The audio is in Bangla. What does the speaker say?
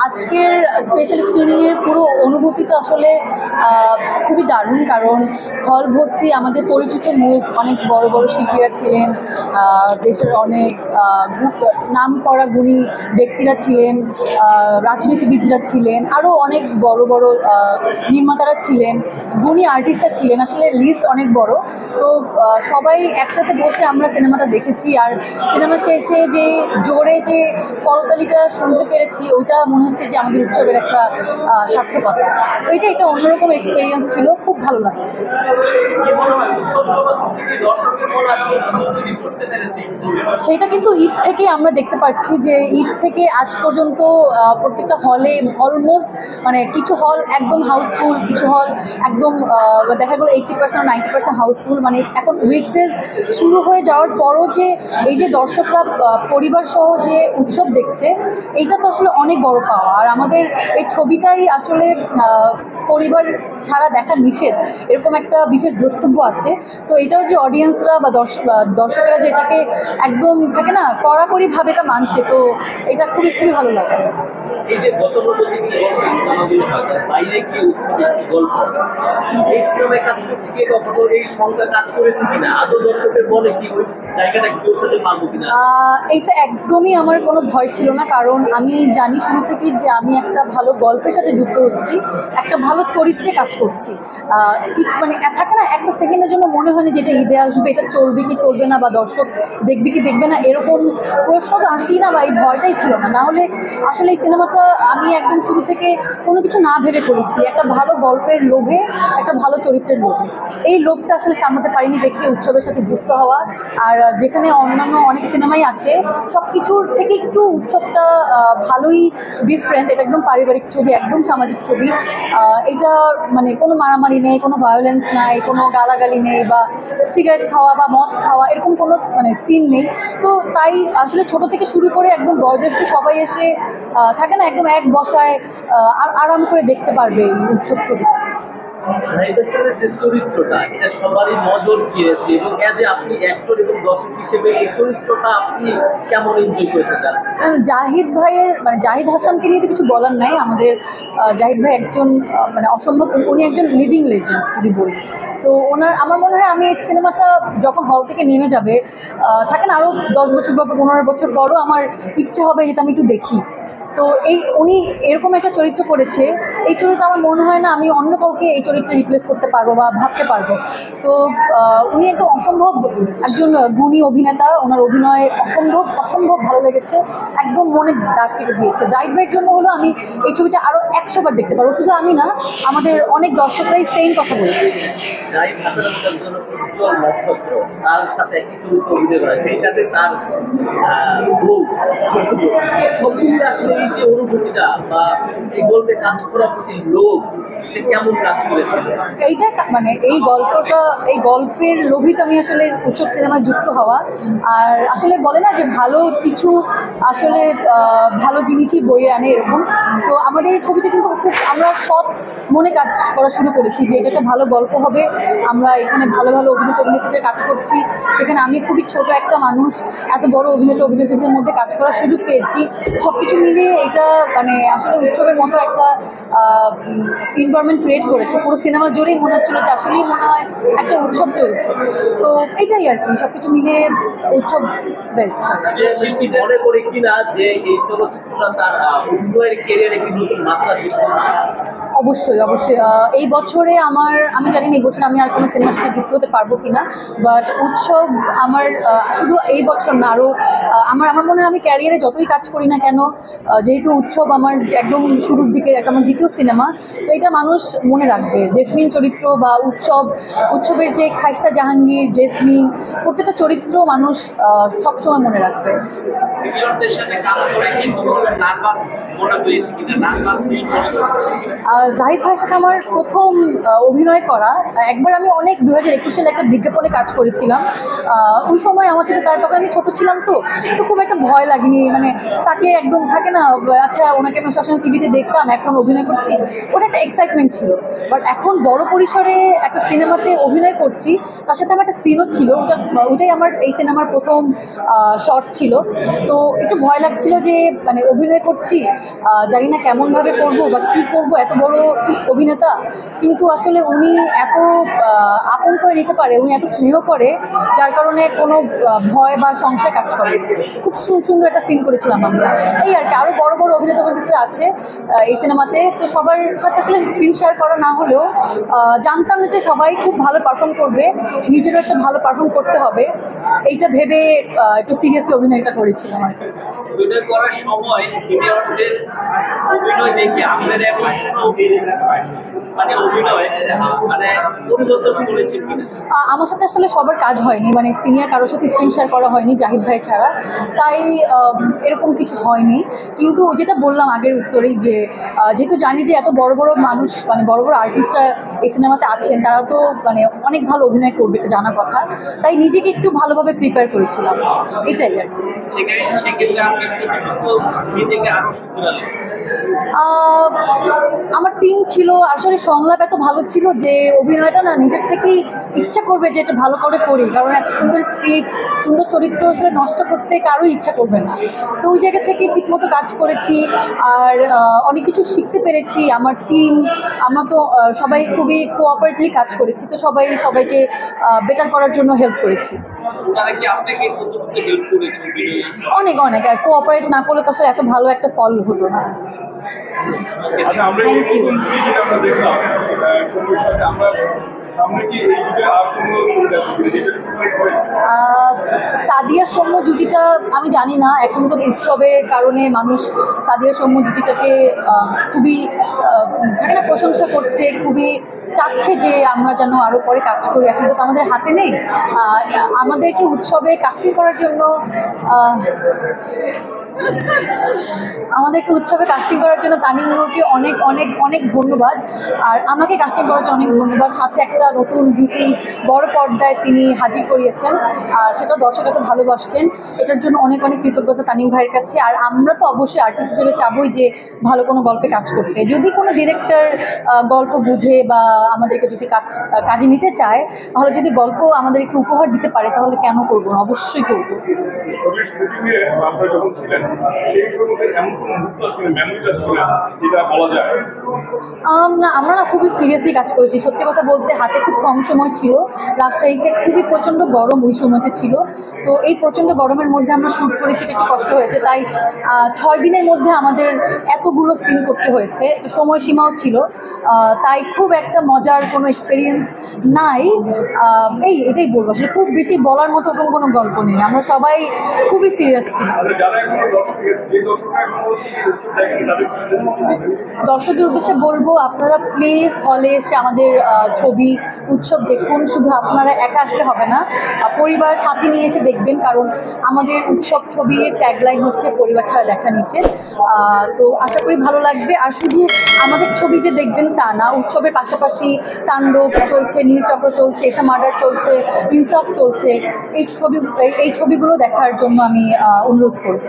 আজকের স্পেশাল স্ক্রিনিংয়ের পুরো অনুভূতিটা আসলে খুবই দারুণ, কারণ হল ভর্তি আমাদের পরিচিত মুখ, অনেক বড় বড় শিল্পীরা ছিলেন, দেশের অনেক নাম করা গুণী ব্যক্তিরা ছিলেন, রাজনীতিবিদরা ছিলেন, আরও অনেক বড় বড় নির্মাতারা ছিলেন, গুণী আর্টিস্টরা ছিলেন। আসলে লিস্ট অনেক বড়। তো সবাই একসাথে বসে আমরা সিনেমাটা দেখেছি, আর সিনেমা শেষে যে জোরে যে করতালিটা শুনতে পেরেছি, ওইটা মনে হচ্ছে যে আমাদের উৎসবের একটা সার্থকতা। তো এটা অন্যরকম এক্সপিরিয়েন্স ছিল, খুব ভালো লাগছে। সেটা কিন্তু ঈদ থেকে আমরা দেখতে পাচ্ছি যে ঈদ থেকে আজ পর্যন্ত প্রত্যেকটা হলে অলমোস্ট মানে কিছু হল একদম হাউসফুল, কিছু হল একদম দেখা গেলো 80% 90% হাউসফুল। মানে এখন উইকডেজ শুরু হয়ে যাওয়ার পরও যে এই যে দর্শকরা পরিবার সহ যে উৎসব দেখছে, এইটা তো আসলে অনেক বড় পাওয়া। আর আমাদের এই ছবিটাই আসলে পরিবার ছাড়া দেখা নিষেধ, এরকম একটা বিশেষ দ্রষ্টব্য আছে। তো এটাও যে অডিয়েন্সরা বা দর্শকরা যে এটাকে একদম থাকে না কড়াকড়িভাবে এটা মানছে, তো এটা খুবই খুবই ভালো লাগে। এই যে গতানুগতিক যে গল্প সিনেমাগুলো থাকে বাইরে গিয়ে উৎসবের গল্প, এই সিনেমায় কাজ করতে গিয়ে কখনো এই সংখ্যা কাজ করেছে কিনা, আদৌ দর্শকের মনে কি ওই জায়গাটা পৌঁছাতে পারবো কিনা? এইটা একদমই আমার কোনো ভয় ছিল না, কারণ আমি জানি শুরু থেকেই যে আমি একটা ভালো গল্পের সাথে যুক্ত হচ্ছি, একটা ভালো চরিত্রে কাজ করছি। মানে থাকে না একটা সেকেন্ডের জন্য মনে হয়নি যে এটা ঈদে আসবে, এটা চলবে কি চলবে না, বা দর্শক দেখবে কি দেখবে না, এরকম প্রশ্ন তো আসেই না, বা এই ভয়টাই ছিল না। নাহলে আসলে এই সিনেমাটা আমি একদম শুরু থেকে কোনো কিছু না ভেবে করেছি, একটা ভালো গল্পের লোভে, একটা ভালো চরিত্রের লোভে। এই লোভটা আসলে সামলাতে পারিনি দেখে উৎসবের সাথে যুক্ত হওয়া। আর যেখানে অন্যান্য অনেক সিনেমাই আছে, সব কিছুর থেকে একটু উৎসবটা ভালোই ডিফারেন্ট। এটা একদম পারিবারিক ছবি, একদম সামাজিক ছবি। এটা মানে কোনো মারামারি নেই, কোনো ভায়োলেন্স নাই, কোনো গালাগালি নেই, বা সিগারেট খাওয়া বা মদ খাওয়া এরকম কোনো মানে সিন নেই। তো তাই আসলে ছোট থেকে শুরু করে একদম বয়োজ্যেষ্ঠ সবাই এসে থাকে না একদম এক বসায় আরাম করে দেখতে পারবে এই উৎসব ছবিটা। যে চরিত্রটা এটা সবারই নজর কেড়েছে, এবং আপনি অ্যাক্টর এবং দর্শক হিসেবে এই চরিত্রটা আপনি কেমন এনজয় করেছেন? জাহিদ ভাইয়ের মানে জাহিদ হাসানকে নিয়ে তো কিছু বলার নাই। আমাদের জাহিদ ভাই একজন মানে অসম্ভব, উনি একজন লিভিং লেজেন্ড যদি বলি। তো আমার মনে হয় আমি এই সিনেমাটা যখন হল থেকে নেমে যাবে, থাকে না আরও 10 বছর বা 15 বছর পরও আমার ইচ্ছে হবে যেটা আমি একটু দেখি। তো উনি এরকম একটা চরিত্র করেছে, এই চরিত্র আমার মনে হয় না আমি অন্য কাউকে এই চরিত্রে রিপ্লেস করতে পারবো বা ভাবতে পারবো। তো উনি একদম অসম্ভব একজন গুণী অভিনেতা, ওনার অভিনয় অসম্ভব অসম্ভব ভালো লেগেছে, একদম মনে দাগ কেটে দিয়েছে। জাহিদ ভাইয়ের জন্য হলো আমি এই ছবিটা আরও 100 বার দেখতে পারবো, শুধু আমি না, আমাদের অনেক দর্শকরাই সেম কথা বলছে। জাহিদ হাসানের মতো একজন উজ্জ্বল নক্ষত্র, তার সাথে একই চরিত্র অভিনয় করা, সেই সাথে তার বউ সব মিলিয়ে আসলে এই যে অনুভূতিটা বা এই গল্পে কাজ করার প্রতি লোভ, কেমন কাজ করেছিল? এইটা মানে এই গল্পের লোভিত আমি আসলে উৎসব সিনেমায় যুক্ত হওয়া। আর আসলে বলে না যে ভালো কিছু আসলে ভালো জিনিসই বয়ে আনে, এরকম। তো আমাদের এই ছবিটা কিন্তু খুব আমরা সৎ মনে কাজ করা শুরু করেছি যে এটা একটা ভালো গল্প হবে, আমরা এখানে ভালো ভালো অভিনেত্রীদের কাজ করছি। সেখানে আমি খুবই ছোট একটা মানুষ, এত বড় অভিনেত্রীদের মধ্যে কাজ করার সুযোগ পেয়েছি। সব কিছু মিলিয়ে এটা মানে আসলে উৎসবের মতো একটা এনভায়রনমেন্ট ক্রিয়েট করেছে। পুরো সিনেমা জুড়েই মনে হচ্ছিল যে আসলেই মনে হয় একটা উৎসব চলছে। তো এটাই আর কি, সব কিছু মিলিয়ে উৎসব বেস্ট। শিল্পী মনে করে কিনা যে এই চলচ্চিত্রটা তার অভিনয়ের ক্যারিয়ারে একটি নতুন মাত্রা যুক্ত? অবশ্যই অবশ্যই। এই বছরে আমি জানি না এই বছর আমি আর কোনো সিনেমার সাথে যুক্ত হতে পারবো কিনা, বাট উৎসব আমার শুধু এই বছর না, আরও আমার মনে হয় আমি ক্যারিয়ারে যতই কাজ করি না কেন, যেহেতু উৎসব আমার একদম শুরুর দিকে একটা আমার দ্বিতীয় সিনেমা, তো এটা মানুষ মনে রাখবে। জেসমিন চরিত্র বা উৎসবের যে খাইস্তা জাহাঙ্গীর, জেসমিন, প্রত্যেকটা চরিত্র মানুষ সবসময় মনে রাখবে। জাহিদ ভাইয়ের সাথে আমার প্রথম অভিনয় করা, একবার আমি অনেক 2021 সালে একটা বিজ্ঞাপনে কাজ করেছিলাম। ওই সময় আমার সাথে তখন আমি ছোটো ছিলাম, তো খুব একটা ভয় লাগেনি। মানে তাকে একদম থাকে না, আচ্ছা ওনাকে আমি সবসময় টিভিতে দেখতাম, এখন অভিনয় করছি, ওটা একটা এক্সাইটমেন্ট ছিল। বাট এখন বড় পরিসরে একটা সিনেমাতে অভিনয় করছি, তার সাথে আমার একটা সিনও ছিল, ওটাই আমার এই সিনেমার প্রথম শর্ট ছিল। তো একটু ভয় লাগছিল যে মানে অভিনয় করছি, জানি না কেমনভাবে করব বা কী করব, এত বড় অভিনেতা কিন্তু আসলে উনি এত আপন করে নিতে পারে, উনি এত স্নেহ করে, যার কারণে কোনো ভয় বা সংশয় কাজ করে। খুব সুন্দর একটা সিন করেছিলাম আমরা, এই আর কি। আরও বড় বড় অভিনেতা আছে এই সিনেমাতে, তো সবার সাথে আসলে স্ক্রিন শেয়ার করা না হলেও জানতাম যে সবাই খুব ভালো পারফর্ম করবে, নিজেরও একটা ভালো পারফর্ম করতে হবে, এইটা ভেবে একটু সিরিয়াসলি অভিনয়টা করেছিলাম আর কি। অভিনয় করার সময় সিনিয়রদের অভিনয় দেখে আমাদের এখন মানে অভিনয় মানে পরিবর্তন করেছেন কিনা? আমার সাথে আসলে সবার কাজ হয়নি, মানে সিনিয়র কারোর সাথে স্ক্রিন শেয়ার করা হয়নি জাহিদ ভাই ছাড়া, তাই এরকম কিছু হয়নি। কিন্তু যেটা বললাম আগের উত্তরেই যে যেহেতু জানি যে এত বড় বড় মানুষ, মানে বড় বড় আর্টিস্টরা এই সিনেমাতে আছেন, তারা তো মানে অনেক ভালো অভিনয় করবে, এটা জানা কথা, তাই নিজেকে একটু ভালোভাবে প্রিপেয়ার করেছিলাম, এটাই আর কি। আমার টিম ছিল, আসলে সংলাপ এত ভালো ছিল যে অভিনয়টা না নিজের থেকেই ইচ্ছা করবে যে এটা ভালো করে করি, কারণ এত সুন্দর স্ক্রিপ্ট, সুন্দর চরিত্র আসলে নষ্ট করতে কারোই ইচ্ছা করবে না। তো ওই জায়গা থেকে ঠিকমতো কাজ করেছি, আর অনেক কিছু শিখতে পেরেছি। আমার টিম, আমরা তো সবাই খুবই কোঅপারেটলি কাজ করেছি, তো সবাইকে বেটার করার জন্য হেল্প করেছি। অনেক অনেক কোঅপারেট না করলে তো আসলে এত ভালো একটা ফল হতো না। Thank you. সাদিয়া সৌম্য জুটিটা আমি জানি না, এখন তো উৎসবের কারণে মানুষ সাদিয়া সৌম্য জুটিটাকে খুবই থাকে না প্রশংসা করছে, খুবই চাচ্ছে যে আমরা যেন আরও পরে কাজ করি। এখন তো আমাদের হাতে নেই। আমাদেরকে উৎসবে কাস্টিং করার জন্য তানিম নূরকে অনেক অনেক অনেক ধন্যবাদ, আর আমাকে কাস্টিং করার জন্য অনেক ধন্যবাদ। সাথে একটা নতুন জুটি বড় পর্দায় তিনি হাজির করিয়েছেন, আর সেটা দর্শক এত ভালোবাসছেন, এটার জন্য অনেক অনেক কৃতজ্ঞতা তানিম ভাইয়ের কাছে। আর আমরা তো অবশ্যই আর্টিস্ট হিসেবে চাবই যে ভালো কোনো গল্পে কাজ করতে। যদি কোনো ডিরেক্টর গল্প বুঝে বা আমাদেরকে যদি কাজে নিতে চায়, তাহলে যদি গল্প আমাদেরকে উপহার দিতে পারে, তাহলে কেন করবো না, অবশ্যই করবো। না, আমরা না খুবই সিরিয়াসলি কাজ করেছি। সত্যি কথা বলতে হাতে খুব কম সময় ছিল, রাজশাহীতে খুবই প্রচণ্ড গরম ওই সময়তে ছিল, তো এই প্রচণ্ড গরমের মধ্যে আমরা শ্যুট করেছি, একটু কষ্ট হয়েছে। তাই 6 দিনের মধ্যে আমাদের এতগুলো সিন করতে হয়েছে, সময়সীমাও ছিল, তাই খুব একটা মজার কোনো এক্সপিরিয়েন্স নাই। এটাই বলবো, আসলে খুব বেশি বলার মতো কোনো গল্প নেই, আমরা সবাই খুবই সিরিয়াস ছিলাম। দর্শকদের উদ্দেশ্যে বলবো, আপনারা প্লিজ হলে এসে আমাদের ছবি উৎসব দেখুন। শুধু আপনারা একা আসলে হবে না, পরিবার সাথে নিয়ে এসে দেখবেন, কারণ আমাদের উৎসব ছবির ট্যাগলাইন হচ্ছে পরিবার ছাড়া দেখা নিষেধ। তো আশা করি ভালো লাগবে। আর শুধু আমাদের ছবি যে দেখবেন তা না, উৎসবের পাশাপাশি তাণ্ডব চলছে, নীলচক্র চলছে, এশা মার্ডার চলছে, ইনসাফ চলছে, এই ছবিগুলো দেখার জন্য আমি অনুরোধ করব।